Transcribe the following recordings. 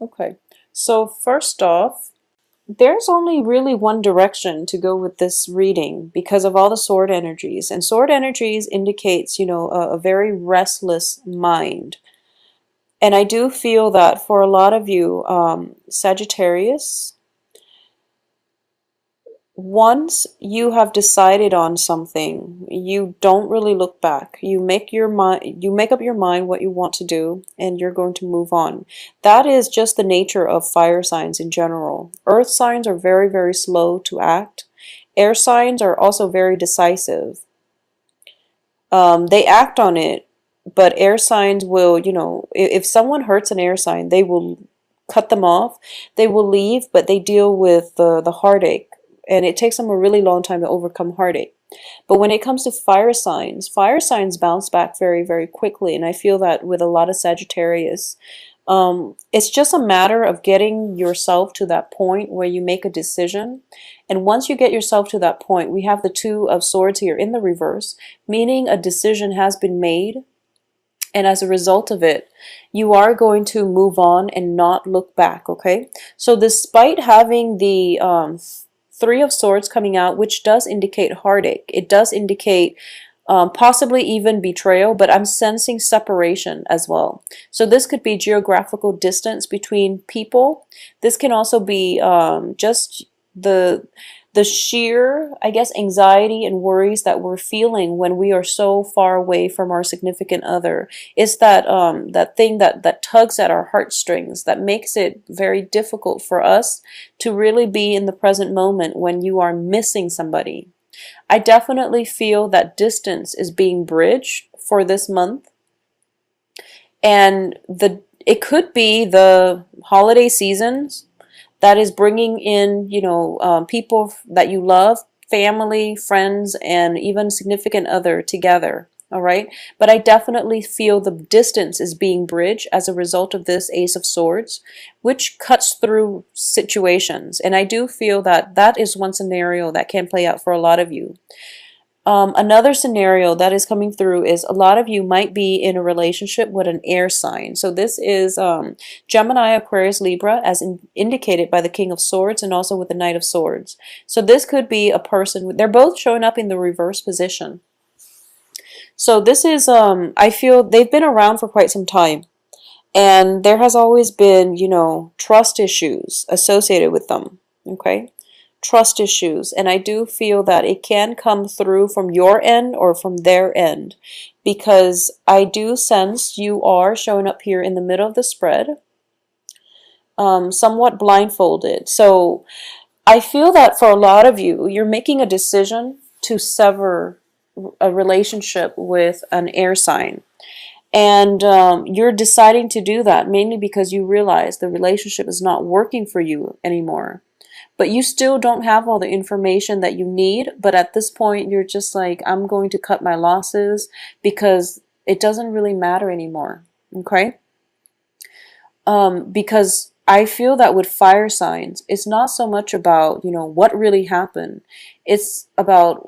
Okay. So first off, there's only really one direction to go with this reading because of all the sword energies. And sword energies indicates, a very restless mind. And I do feel that for a lot of you, Sagittarius, once you have decided on something, you don't really look back. You make up your mind what you want to do, and you're going to move on. That is just the nature of fire signs in general. Earth signs are very, very slow to act. Air signs are also very decisive. They act on it, but air signs will, if someone hurts an air sign, they will cut them off. They will leave, but they deal with the heartache, and it takes them a really long time to overcome heartache. But when it comes to fire signs bounce back very, very quickly, and I feel that with a lot of Sagittarius. It's just a matter of getting yourself to that point where you make a decision. And once you get yourself to that point, we have the Two of Swords here in the reverse, meaning a decision has been made. And as a result of it, you are going to move on and not look back, okay? So despite having the Three of Swords coming out, which does indicate heartache, it does indicate possibly even betrayal, but I'm sensing separation as well. So this could be geographical distance between people. This can also be just the sheer, I guess, anxiety and worries that we're feeling when we are so far away from our significant other. It's that thing that tugs at our heartstrings, that makes it very difficult for us to really be in the present moment when you are missing somebody. I definitely feel that distance is being bridged for this month. And it could be the holiday seasons that is bringing in, people that you love, family, friends, and even significant other together. All right. But I definitely feel the distance is being bridged as a result of this Ace of Swords, which cuts through situations. And I do feel that that is one scenario that can play out for a lot of you. Another scenario that is coming through is a lot of you might be in a relationship with an air sign. So this is Gemini, Aquarius, Libra, as indicated by the King of Swords and also with the Knight of Swords. So this could be a person, they're both showing up in the reverse position. So this is, I feel they've been around for quite some time. And there has always been, trust issues associated with them. Okay? Trust issues. And I do feel that it can come through from your end or from their end. Because I do sense you are showing up here in the middle of the spread. Somewhat blindfolded. So I feel that for a lot of you, you're making a decision to sever a relationship with an air sign. And you're deciding to do that mainly because you realize the relationship is not working for you anymore. But you still don't have all the information that you need. But at this point, you're just like, I'm going to cut my losses because it doesn't really matter anymore. Okay? Because I feel that with fire signs, it's not so much about, what really happened. It's about,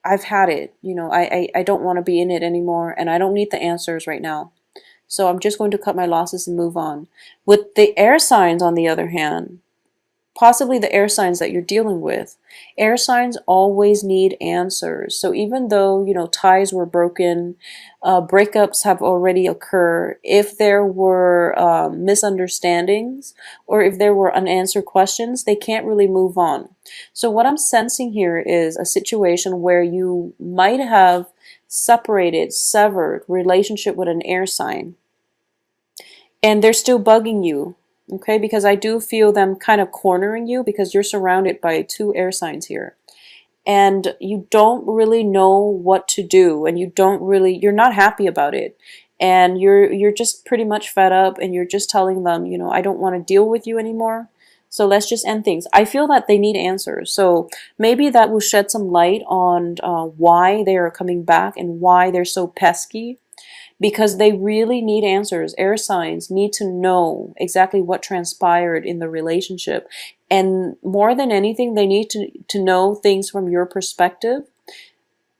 I've had it. I don't want to be in it anymore, and I don't need the answers right now. So I'm just going to cut my losses and move on. With the air signs, on the other hand, possibly the air signs that you're dealing with, air signs always need answers. So even though, ties were broken, breakups have already occurred, if there were misunderstandings or if there were unanswered questions, they can't really move on. So what I'm sensing here is a situation where you might have severed relationship with an air sign, and they're still bugging you. Okay, because I do feel them kind of cornering you because you're surrounded by two air signs here. And you don't really know what to do, and you're not happy about it. And you're just pretty much fed up, and you're just telling them, I don't want to deal with you anymore. So let's just end things. I feel that they need answers. So maybe that will shed some light on why they are coming back and why they're so pesky. Because they really need answers. Air signs need to know exactly what transpired in the relationship. And more than anything, they need to know things from your perspective.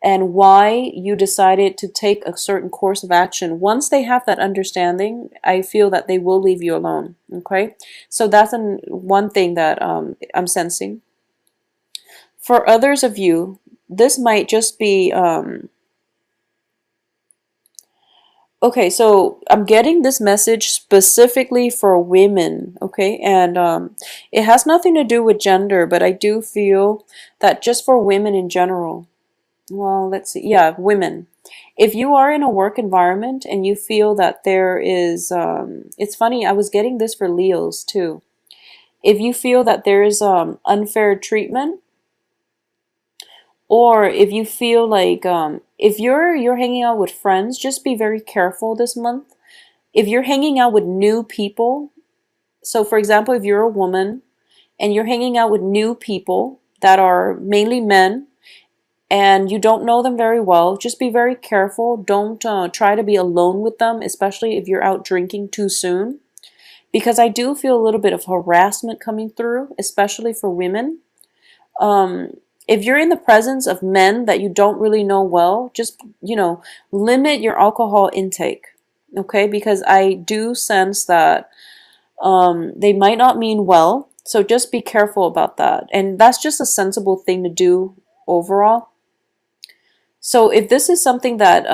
and why you decided to take a certain course of action. Once they have that understanding, I feel that they will leave you alone. Okay, so that's one thing that I'm sensing. For others of you, this might just be okay, so I'm getting this message specifically for women, okay? And it has nothing to do with gender, but I do feel that just for women in general. Well, let's see. Yeah, women. If you are in a work environment and you feel that there is, it's funny, I was getting this for Leos too. If you feel that there is unfair treatment, or if you feel like if you're hanging out with friends, just be very careful this month. If you're hanging out with new people, so for example, if you're a woman and you're hanging out with new people that are mainly men and you don't know them very well, just be very careful. Don't try to be alone with them, especially if you're out drinking too soon, because I do feel a little bit of harassment coming through, especially for women. If you're in the presence of men that you don't really know well, just, limit your alcohol intake, okay? Because I do sense that they might not mean well, so just be careful about that. And that's just a sensible thing to do overall. So if this is something that,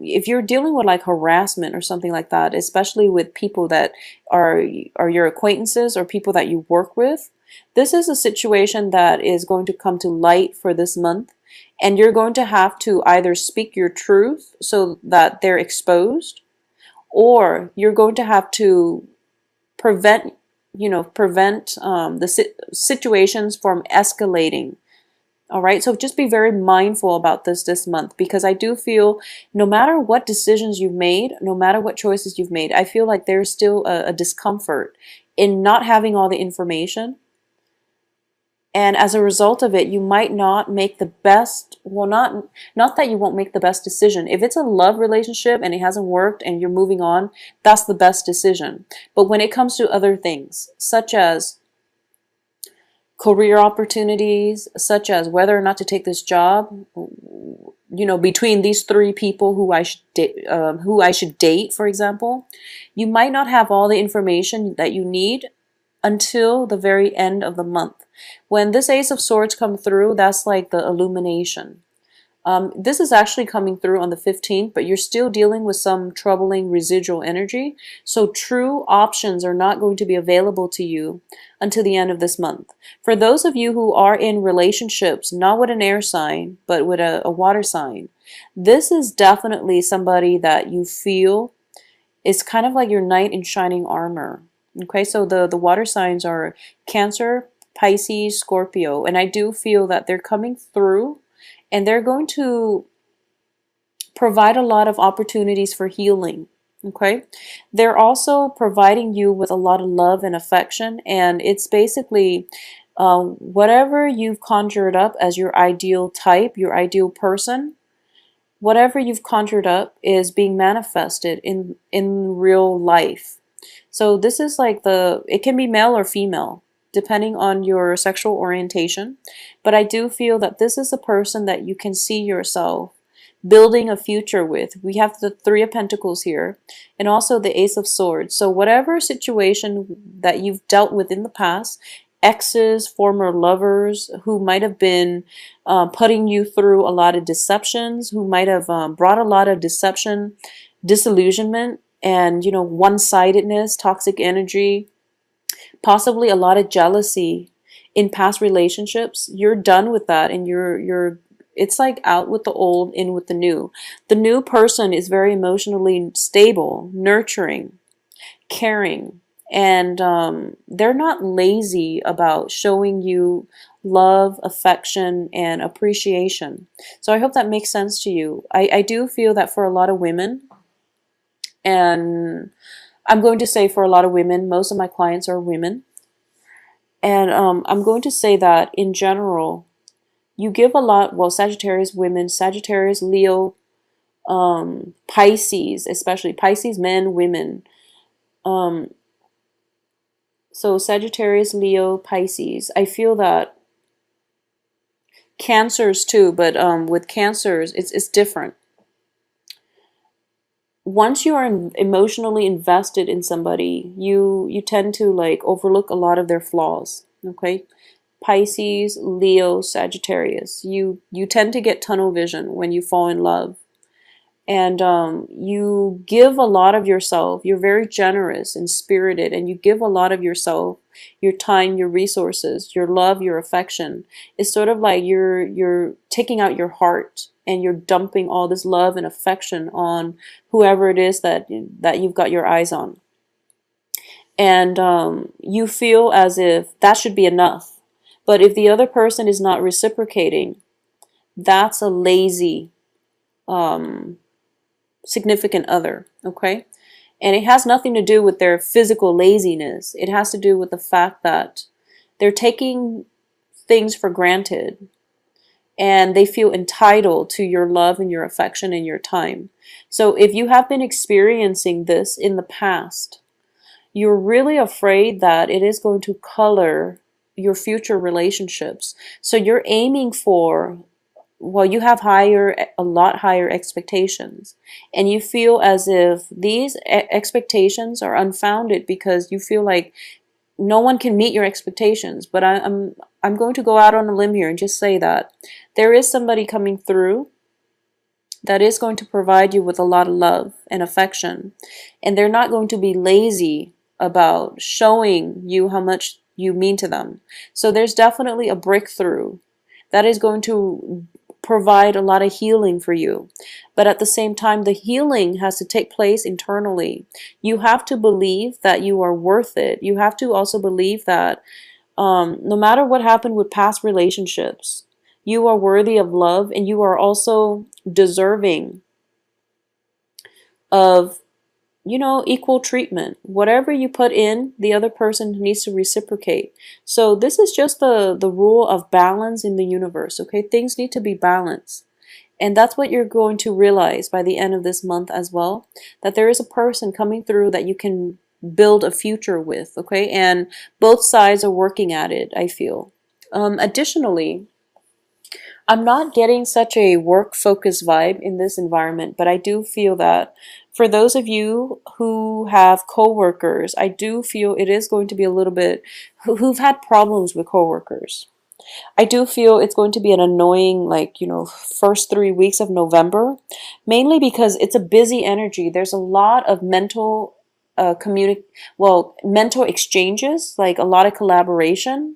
if you're dealing with like harassment or something like that, especially with people that are your acquaintances or people that you work with, this is a situation that is going to come to light for this month. And you're going to have to either speak your truth so that they're exposed, or you're going to have to prevent the situations from escalating. All right, so just be very mindful about this month, because I do feel no matter what decisions you've made, no matter what choices you've made, I feel like there's still a discomfort in not having all the information. And as a result of it, you might not make the best, well, not that you won't make the best decision. If it's a love relationship and it hasn't worked and you're moving on, that's the best decision. But when it comes to other things, such as career opportunities, such as whether or not to take this job, between these three people who I should date, for example, you might not have all the information that you need until the very end of the month. When this Ace of Swords come through, that's like the illumination. This is actually coming through on the 15th, but you're still dealing with some troubling residual energy. So true options are not going to be available to you until the end of this month. For those of you who are in relationships, not with an air sign, but with a water sign, this is definitely somebody that you feel is kind of like your knight in shining armor. Okay, so the water signs are Cancer, Pisces, Scorpio, and I do feel that they're coming through and they're going to provide a lot of opportunities for healing. Okay, they're also providing you with a lot of love and affection, and it's basically whatever you've conjured up as your ideal type, your ideal person, whatever you've conjured up is being manifested in real life. So this is like it can be male or female, depending on your sexual orientation. But I do feel that this is a person that you can see yourself building a future with. We have the Three of Pentacles here and also the Ace of Swords. So whatever situation that you've dealt with in the past, exes, former lovers who might have been putting you through a lot of deceptions, who might have brought a lot of deception, disillusionment, and one-sidedness, toxic energy, possibly a lot of jealousy in past relationships. You're done with that, and it's like out with the old, in with the new. The new person is very emotionally stable, nurturing, caring, and they're not lazy about showing you love, affection, and appreciation. So I hope that makes sense to you. I do feel that for a lot of women, and I'm going to say for a lot of women, most of my clients are women, and I'm going to say that in general, you give a lot, well, Sagittarius women, Sagittarius, Leo, Pisces, especially Pisces men, women. So Sagittarius, Leo, Pisces, I feel that Cancers too, but with cancers, it's different. Once you are emotionally invested in somebody, you tend to like overlook a lot of their flaws. Okay, Pisces, Leo, Sagittarius. You tend to get tunnel vision when you fall in love, and you give a lot of yourself. You're very generous and spirited, and you give a lot of yourself, your time, your resources, your love, your affection. It's sort of like you're taking out your heart and you're dumping all this love and affection on whoever it is that you've got your eyes on, and you feel as if that should be enough. But if the other person is not reciprocating, that's a lazy um, significant other, okay? And it has nothing to do with their physical laziness. It has to do with the fact that they're taking things for granted and they feel entitled to your love and your affection and your time. So if you have been experiencing this in the past, you're really afraid that it is going to color your future relationships. So you're aiming for, well, you have a lot higher expectations, and you feel as if these expectations are unfounded because you feel like no one can meet your expectations. But I'm going to go out on a limb here and just say that there is somebody coming through that is going to provide you with a lot of love and affection, and they're not going to be lazy about showing you how much you mean to them. So there's definitely a breakthrough that is going to provide a lot of healing for you. But at the same time, the healing has to take place internally. You have to believe that you are worth it. You have to also believe that no matter what happened with past relationships, you are worthy of love, and you are also deserving of, equal treatment. Whatever you put in, the other person needs to reciprocate. So this is just the rule of balance in the universe, okay? Things need to be balanced. And that's what you're going to realize by the end of this month as well, that there is a person coming through that you can build a future with, okay? And both sides are working at it, I feel. Additionally, I'm not getting such a work-focused vibe in this environment, but I do feel that for those of you who have coworkers, I do feel it is going to be a little bit who've had problems with coworkers. I do feel it's going to be an annoying, like, first 3 weeks of November, mainly because it's a busy energy. There's a lot of mental exchanges, like a lot of collaboration.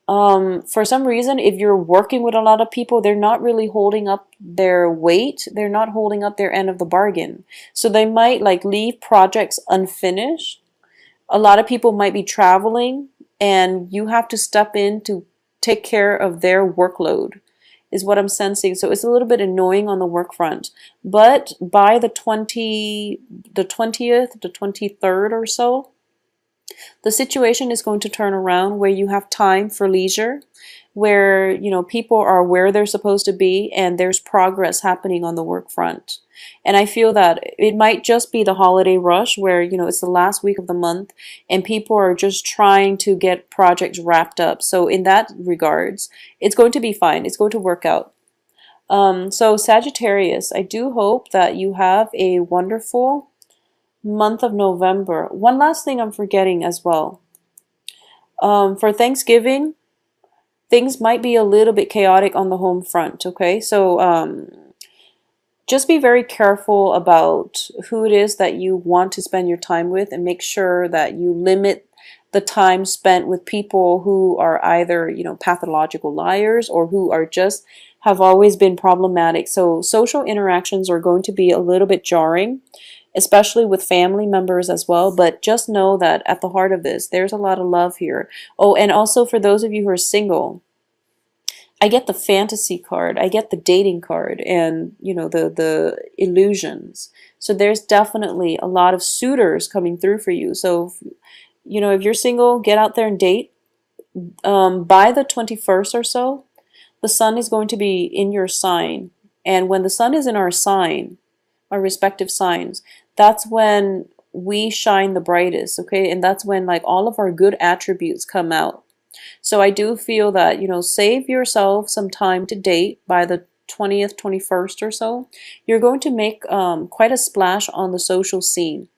For some reason, if you're working with a lot of people, they're not really holding up their weight. They're not holding up their end of the bargain. So they might like leave projects unfinished. A lot of people might be traveling, and you have to step in to take care of their workload, is what I'm sensing. So it's a little bit annoying on the work front. But by the 20th, the 23rd or so, the situation is going to turn around where you have time for leisure, where people are where they're supposed to be, and there's progress happening on the work front. And I feel that it might just be the holiday rush where it's the last week of the month and people are just trying to get projects wrapped up. So in that regards, it's going to be fine. It's going to work out. So Sagittarius, I do hope that you have a wonderful month of November. One last thing I'm forgetting as well. For Thanksgiving, things might be a little bit chaotic on the home front, okay? So just be very careful about who it is that you want to spend your time with, and make sure that you limit the time spent with people who are either, pathological liars, or who are just have always been problematic. So social interactions are going to be a little bit jarring, especially with family members as well. But just know that at the heart of this, there's a lot of love here. Oh, and also for those of you who are single, I get the fantasy card, I get the dating card, and the illusions. So there's definitely a lot of suitors coming through for you. So if you're single, get out there and date. By the 21st or so, the sun is going to be in your sign. And when the sun is in our sign, our respective signs, that's when we shine the brightest, okay? And that's when like all of our good attributes come out. So I do feel that, save yourself some time to date by the 20th, 21st or so. You're going to make quite a splash on the social scene.